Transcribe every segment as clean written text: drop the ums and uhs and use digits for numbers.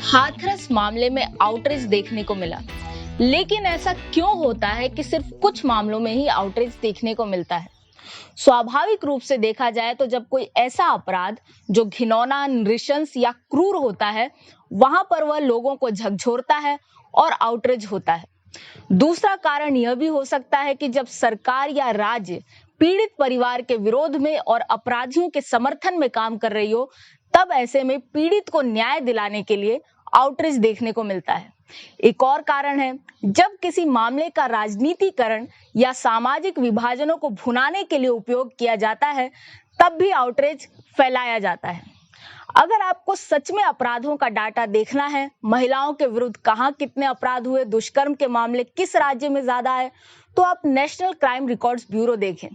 हाथरस मामले में आउटरीच देखने को मिला, लेकिन ऐसा क्यों होता है कि सिर्फ कुछ मामलों में ही आउटरीच देखने को मिलता है? स्वाभाविक रूप से देखा जाए तो जब कोई ऐसा अपराध जो घिनौना, नृशंस या क्रूर होता है, वहां पर वह लोगों को झकझोरता है और आउटरीच होता है। दूसरा कारण यह भी हो सकता है कि जब सरकार या राज्य पीड़ित परिवार के विरोध में और अपराधियों के समर्थन में काम कर रही हो, तब ऐसे में पीड़ित को न्याय दिलाने के लिए आउटरीच देखने को मिलता है। एक और कारण है, जब किसी मामले का राजनीतिकरण या सामाजिक विभाजनों को भुनाने के लिए उपयोग किया जाता है, तब भी आउटरीच फैलाया जाता है। अगर आपको सच में अपराधों का डाटा देखना है, महिलाओं के विरुद्ध कहां कितने अपराध हुए, दुष्कर्म के मामले किस राज्य में ज्यादा है, तो आप नेशनल क्राइम रिकॉर्ड्स ब्यूरो देखें।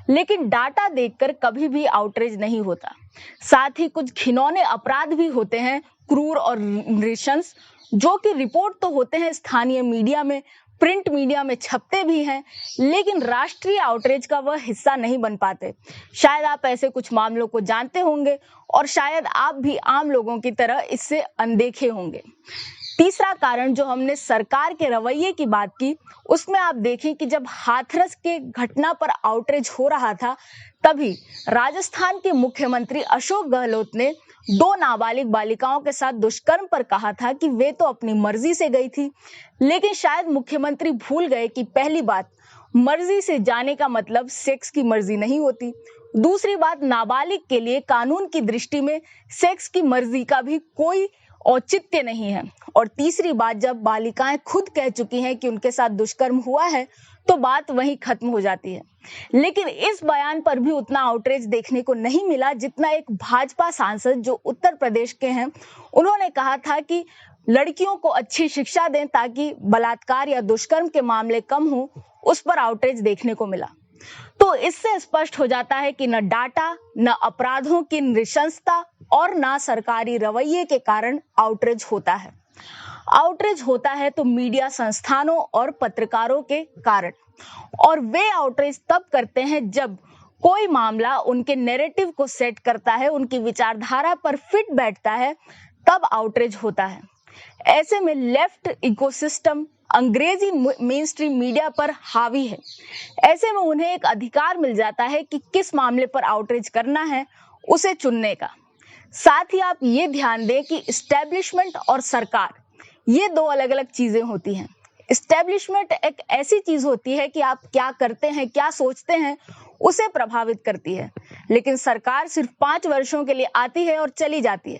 लेकिन डाटा देखकर कभी भी आउटरीच नहीं होता। साथ ही कुछ घिनौने अपराध भी होते हैं, क्रूर और नृशंस, जो कि रिपोर्ट तो होते हैं स्थानीय मीडिया में, प्रिंट मीडिया में छपते भी हैं, लेकिन राष्ट्रीय आउटरीच का वह हिस्सा नहीं बन पाते। शायद आप ऐसे कुछ मामलों को जानते होंगे और शायद आप भी आम लोगों की तरह इससे अनदेखे होंगे। तीसरा कारण, जो हमने सरकार के रवैये की बात की, उसमें आप देखें कि जब हाथरस के घटना पर आउटरीच हो रहा था, तभी राजस्थान के मुख्यमंत्री अशोक गहलोत ने 2 नाबालिग बालिकाओं के साथ दुष्कर्म पर कहा था कि वे तो अपनी मर्जी से गई थी। लेकिन शायद मुख्यमंत्री भूल गए कि पहली बात, मर्जी से जाने का मतलब सेक्स की मर्जी नहीं होती। दूसरी बात, नाबालिग के लिए कानून की दृष्टि में सेक्स की मर्जी का भी कोई औचित्य नहीं है। और तीसरी बात, जब बालिकाएं खुद कह चुकी हैं कि उनके साथ दुष्कर्म हुआ है, तो बात वहीं खत्म हो जाती है। लेकिन इस बयान पर भी उतना आउटरीच देखने को नहीं मिला जितना एक भाजपा सांसद जो उत्तर प्रदेश के हैं, उन्होंने कहा था कि लड़कियों को अच्छी शिक्षा दें ताकि बलात्कार या दुष्कर्म के मामले कम हो, उस पर आउटरीच देखने को मिला। तो इससे स्पष्ट हो जाता है कि न डाटा, न अपराधों की नृशंसता और न सरकारी रवैये के कारण आउटरीच होता है। आउटरीच होता है तो मीडिया संस्थानों और पत्रकारों के कारण, और वे आउटरीच तब करते हैं जब कोई मामला उनके नैरेटिव को सेट करता है, उनकी विचारधारा पर फिट बैठता है, तब आउटरीच होता है। ऐसे में लेफ्ट इकोसिस्टम अंग्रेजी मेन स्ट्रीम मीडिया पर हावी है। ऐसे में उन्हें एक अधिकार मिल जाता है कि किस मामले पर आउटरीच करना है, उसे चुनने का। साथ ही आप ये ध्यान दें कि एस्टेब्लिशमेंट और सरकार, ये 2 अलग अलग चीजें होती हैं। एस्टेब्लिशमेंट एक ऐसी चीज होती है कि आप क्या करते हैं, क्या सोचते हैं, उसे प्रभावित करती है। लेकिन सरकार सिर्फ 5 वर्षों के लिए आती है और चली जाती है।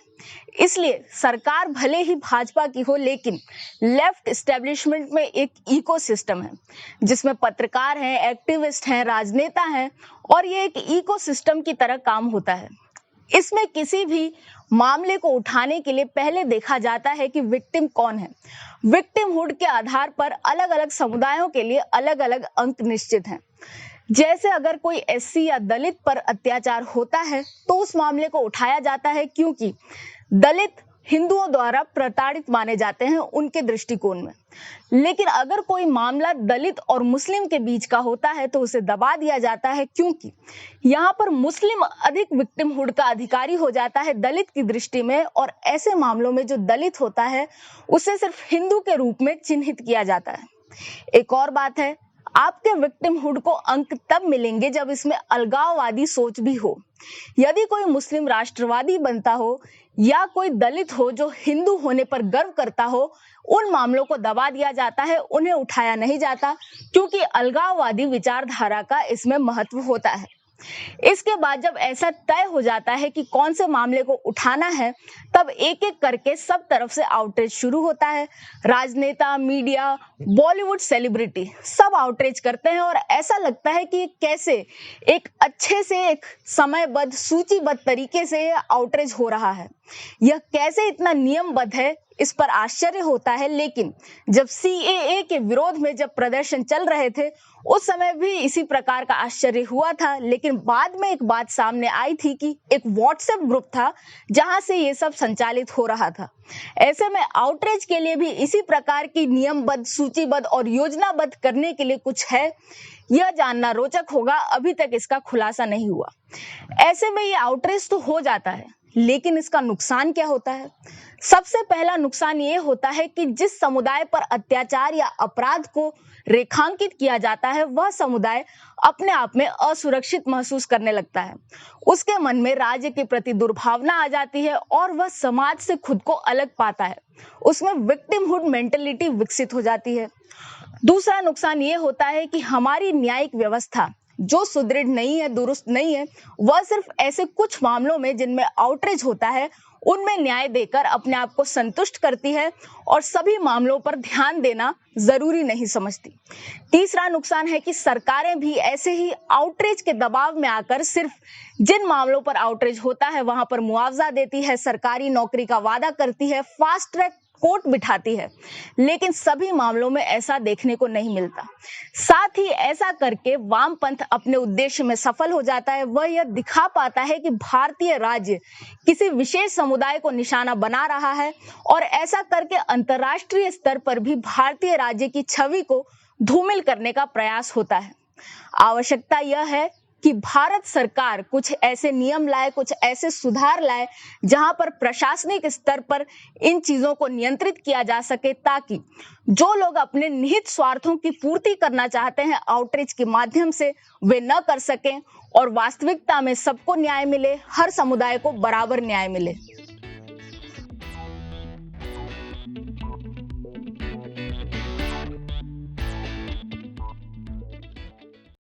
इसलिए सरकार भले ही भाजपा की हो, लेकिन लेफ्ट एस्टेब्लिशमेंट में एक इकोसिस्टम है जिसमें पत्रकार हैं, एक्टिविस्ट हैं, राजनेता हैं, और ये एक इकोसिस्टम की तरह काम होता है। इसमें किसी भी मामले को उठाने के लिए पहले देखा जाता है कि विक्टिम कौन है। विक्टिमहुड के आधार पर अलग अलग समुदायों के लिए अलग अलग अंक निश्चित हैं। जैसे अगर कोई एससी या दलित पर अत्याचार होता है तो उस मामले को उठाया जाता है, क्योंकि दलित हिंदुओं द्वारा प्रताड़ित माने जाते हैं उनके दृष्टिकोण में। लेकिन अगर कोई मामला दलित और मुस्लिम के बीच का होता है तो उसे दबा दिया जाता है, क्योंकि यहाँ पर मुस्लिम अधिक विक्टिमहुड का अधिकारी हो जाता है दलित की दृष्टि में, और ऐसे मामलों में जो दलित होता है उसे सिर्फ हिंदू के रूप में चिन्हित किया जाता है। एक और बात है, आपके विक्टिमहुड को अंक तब मिलेंगे जब इसमें अलगाववादी सोच भी हो। यदि कोई मुस्लिम राष्ट्रवादी बनता हो या कोई दलित हो जो हिंदू होने पर गर्व करता हो, उन मामलों को दबा दिया जाता है, उन्हें उठाया नहीं जाता, क्योंकि अलगाववादी विचारधारा का इसमें महत्व होता है। इसके बाद जब ऐसा तय हो जाता है कि कौन से मामले को उठाना है, तब एक एक करके सब तरफ से आउटरीच शुरू होता है। राजनेता, मीडिया, बॉलीवुड सेलिब्रिटी सब आउटरीच करते हैं, और ऐसा लगता है कि कैसे एक अच्छे से एक समयबद्ध, सूचीबद्ध तरीके से आउटरीच हो रहा है, यह कैसे इतना नियमबद्ध है, इस पर आश्चर्य होता है। लेकिन जब सीएए के विरोध में जब प्रदर्शन चल रहे थे, उस समय भी इसी प्रकार का आश्चर्य हुआ था। लेकिन बाद में एक बात सामने आई थी कि एक व्हाट्सएप ग्रुप था जहां से ये सब संचालित हो रहा था। ऐसे में आउटरीच के लिए भी इसी प्रकार की नियमबद्ध, सूचीबद्ध और योजनाबद्ध करने के लिए कुछ है, यह जानना रोचक होगा। अभी तक इसका खुलासा नहीं हुआ। ऐसे में ये आउटरीच तो हो जाता है, लेकिन इसका नुकसान क्या होता है? सबसे पहला नुकसान ये होता है कि जिस समुदाय पर अत्याचार या अपराध को रेखांकित किया जाता है, वह समुदाय अपने आप में असुरक्षित महसूस करने लगता है। उसके मन में राज्य के प्रति दुर्भावना आ जाती है और वह समाज से खुद को अलग पाता है। उसमें विक्टिमहुड मेंटेलिटी विकसित हो जाती है। दूसरा नुकसान ये होता है कि हमारी न्यायिक व्यवस्था जो सुदृढ़ नहीं है, दुरुस्त नहीं है, वह सिर्फ ऐसे कुछ मामलों में जिनमें आउटरीच होता है, उनमें न्याय देकर अपने आप को संतुष्ट करती है और सभी मामलों पर ध्यान देना जरूरी नहीं समझती। तीसरा नुकसान है कि सरकारें भी ऐसे ही आउटरीच के दबाव में आकर सिर्फ जिन मामलों पर आउटरीच होता है वहां पर मुआवजा देती है, सरकारी नौकरी का वादा करती है, फास्ट ट्रैक कोर्ट बिठाती है, लेकिन सभी मामलों में ऐसा देखने को नहीं मिलता। साथ ही ऐसा करके वामपंथ अपने उद्देश्य में सफल हो जाता है। वह यह दिखा पाता है कि भारतीय राज्य किसी विशेष समुदाय को निशाना बना रहा है और ऐसा करके अंतर्राष्ट्रीय स्तर पर भी भारतीय राज्य की छवि को धूमिल करने का प्रयास होता है। आवश्यकता यह है कि भारत सरकार कुछ ऐसे नियम लाए, कुछ ऐसे सुधार लाए जहां पर प्रशासनिक स्तर पर इन चीजों को नियंत्रित किया जा सके, ताकि जो लोग अपने निहित स्वार्थों की पूर्ति करना चाहते हैं आउटरीच के माध्यम से, वे न कर सकें और वास्तविकता में सबको न्याय मिले, हर समुदाय को बराबर न्याय मिले।